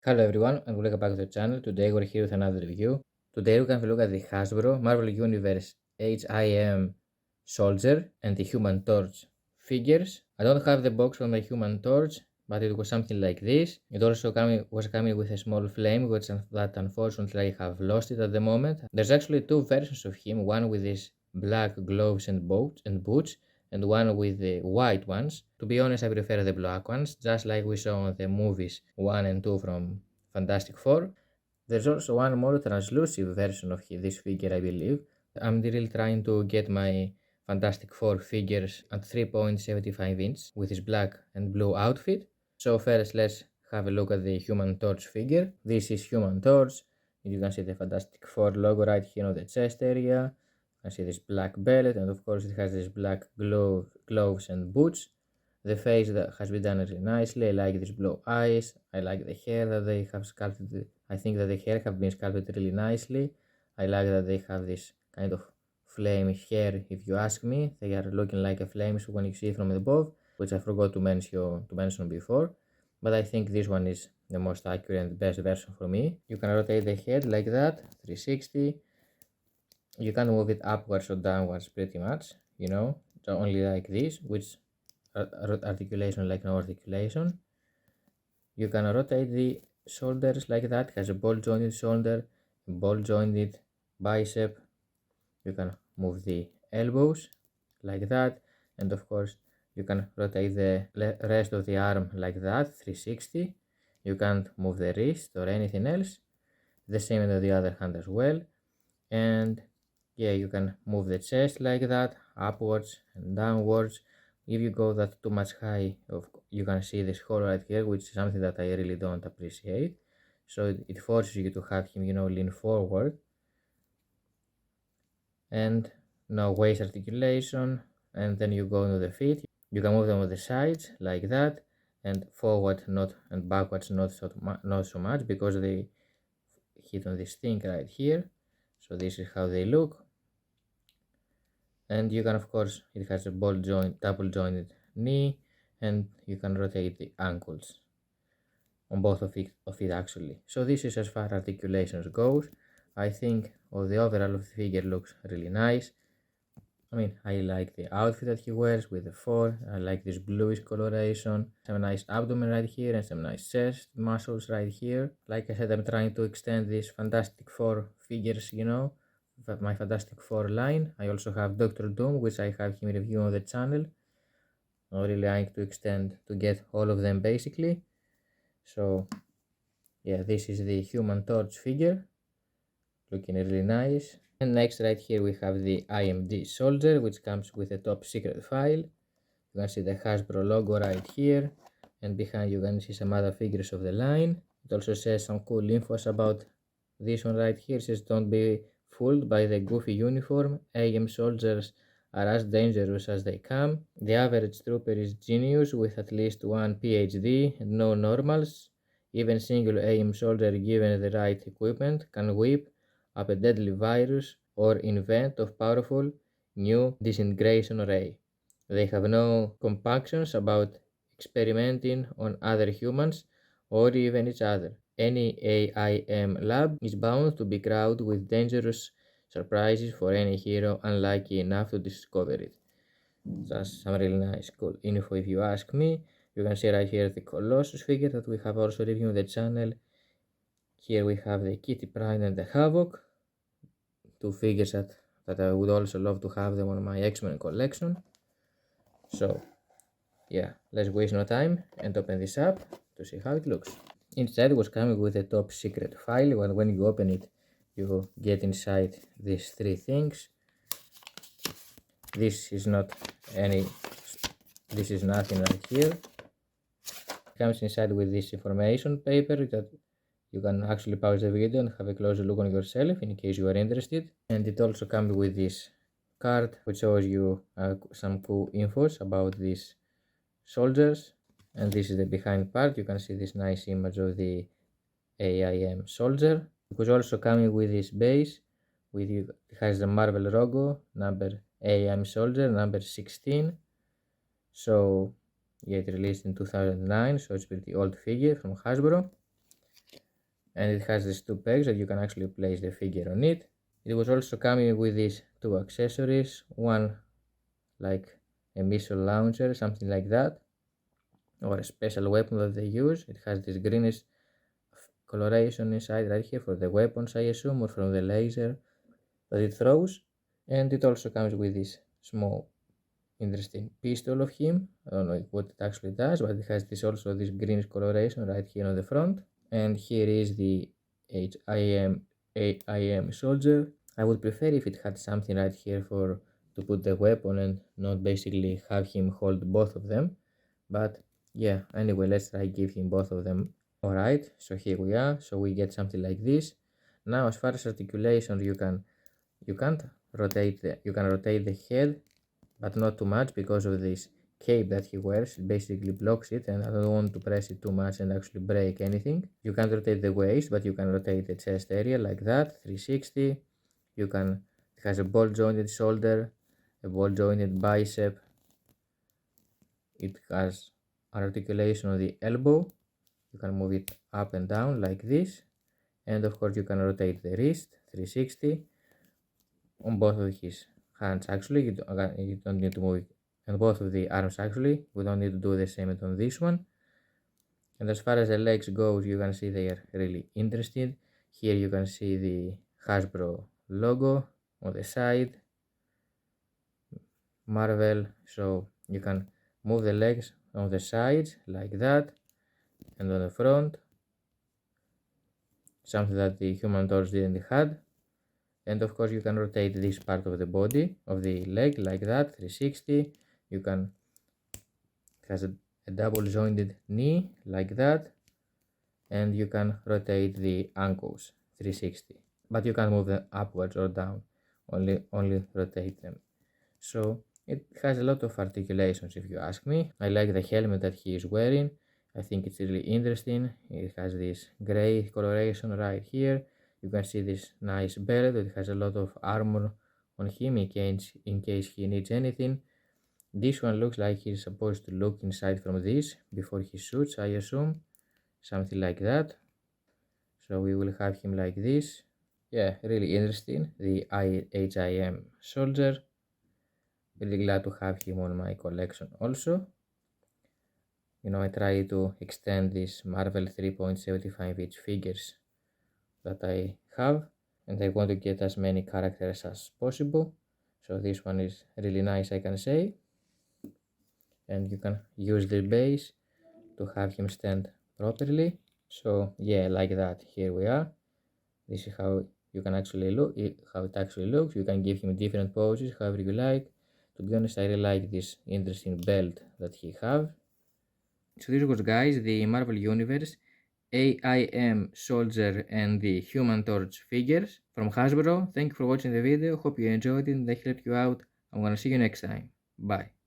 Hello everyone and welcome back to the channel. Today we're here with another review. Today we're going to look at the Hasbro Marvel Universe A.I.M Soldier and the Human Torch figures. I don't have the box for my Human Torch, but it was something like this. It also was coming with a small flame, that unfortunately I have lost it at the moment. There's actually two versions of him, one with these black gloves and boots, and one with the white ones. To be honest, I prefer the black ones, just like we saw on the movies 1 and 2 from Fantastic Four. There's also one more translucent version of this figure, I believe. I'm really trying to get my Fantastic Four figures at 3.75 inch with his black and blue outfit. So first, let's have a look at the Human Torch figure. This is Human Torch. You can see the Fantastic Four logo right here on the chest area. I see this black belt, and of course it has this black gloves and boots. The face that has been done really nicely. I like these blue eyes. I like the hair that they have sculpted. I think that the hair have been sculpted really nicely. I like that they have this kind of flame hair. If you ask me, they are looking like a flames when you see from above, which I forgot to mention before. But I think this one is the most accurate and best version for me. You can rotate the head like that, 360. You can move it upwards or downwards pretty much, so only like this, which articulation like no articulation. You can rotate the shoulders like that, has a ball jointed shoulder, ball jointed bicep. You can move the elbows like that, and of course you can rotate the rest of the arm like that, 360. You can't move the wrist or anything else. The same on the other hand as well. And yeah, you can move the chest like that, upwards and downwards. If you go that too much high, you can see this hole right here, which is something that I really don't appreciate. So it forces you to have him, lean forward. And no waist articulation. And then you go to the feet. You can move them on the sides like that, and forward not, and backwards not so much, because they hit on this thing right here. So this is how they look. And you can, of course, it has a double jointed knee, and you can rotate the ankles on both of it actually. So this is as far articulations goes. I think the overall of the figure looks really nice. I mean, I like the outfit that he wears with the four. I like this bluish coloration. Some nice abdomen right here and some nice chest muscles right here. Like I said, I'm trying to extend these Fantastic Four figures, my Fantastic Four line. I also have Dr.Doom, which I have him review on the channel. I'm really trying to extend to get all of them basically. So yeah, this is the Human Torch figure, looking really nice. And next right here we have the A.I.M soldier, which comes with a top secret file. You can see the Hasbro logo right here, and behind you can see some other figures of the line. It also says some cool infos about this one right here. It says, don't be fooled by the goofy uniform. A.I.M soldiers are as dangerous as they come. The average trooper is genius with at least one PhD and no normals. Even single A.I.M soldier given the right equipment can whip up a deadly virus or invent a powerful new disintegration ray. They have no compunctions about experimenting on other humans or even each other. Any A.I.M lab is bound to be crowded with dangerous surprises for any hero unlucky enough to discover it. That's some really nice, cool info if you ask me. You can see right here the Colossus figure that we have also reviewed on the channel. Here we have the Kitty Pryde and the Havoc, two figures that I would also love to have them on my X-Men collection. So yeah, let's waste no time and open this up to see how it looks. Inside was coming with a top secret file. When you open it, you get inside these three things. This is nothing right here. It comes inside with this information paper that you can actually pause the video and have a closer look on yourself in case you are interested. And it also comes with this card which shows you some cool infos about these soldiers. And this is the behind part. You can see this nice image of the A.I.M soldier. It was also coming with this base. It has the Marvel logo, number A.I.M soldier, number 16. So yeah, it released in 2009, so it's pretty old figure from Hasbro. and it has these two pegs that you can actually place the figure on it. It was also coming with these two accessories, one like a missile launcher, something like that, or a special weapon that they use. It has this greenish coloration inside right here for the weapons, I assume, or from the laser that it throws. And it also comes with this small interesting pistol of him. I don't know what it actually does, but it has this greenish coloration right here on the front. And here is the A.I.M soldier. I would prefer if it had something right here for to put the weapon and not basically have him hold both of them. But yeah, anyway, let's try give him both of them. Alright, so here we are. So we get something like this. Now as far as articulation, you can rotate the head, but not too much because of this cape that he wears. It basically blocks it, and I don't want to press it too much and actually break anything. You can't rotate the waist, but you can rotate the chest area like that, 360. It has a ball jointed shoulder, a ball jointed bicep. It has articulation on the elbow. You can move it up and down like this, and of course you can rotate the wrist, 360. On both of his hands actually, you don't need to move it, and both of the arms actually, we don't need to do the same on this one. And as far as the legs goes, you can see they are really interesting. Here you can see the Hasbro logo on the side, Marvel. So you can move the legs on the sides like that, and on the front, something that the Human Torch didn't have. And of course you can rotate this part of the body, of the leg, like that, 360. You can, it has a double jointed knee like that, and you can rotate the ankles, 360. But you can't move them upwards or down, only rotate them. So it has a lot of articulations if you ask me. I like the helmet that he is wearing. I think it's really interesting. It has this gray coloration right here. You can see this nice belt that has a lot of armor on him in case he needs anything. This one looks like he's supposed to look inside from this before he shoots, I assume. Something like that. So we will have him like this. Yeah, really interesting. The A.I.M soldier. Really glad to have him on my collection also. You know, I try to extend these Marvel 3.75 inch figures that I have, and I want to get as many characters as possible. So this one is really nice, I can say. And you can use the base to have him stand properly. So yeah, like that. Here we are. This is how you can actually look, how it actually looks. You can give him different poses, however you like. To be honest, I really like this interesting belt that he have. So this was, guys, the Marvel Universe A.I.M soldier and the Human Torch figures from Hasbro. Thank you for watching the video. Hope you enjoyed it and they helped you out. I'm gonna see you next time. Bye.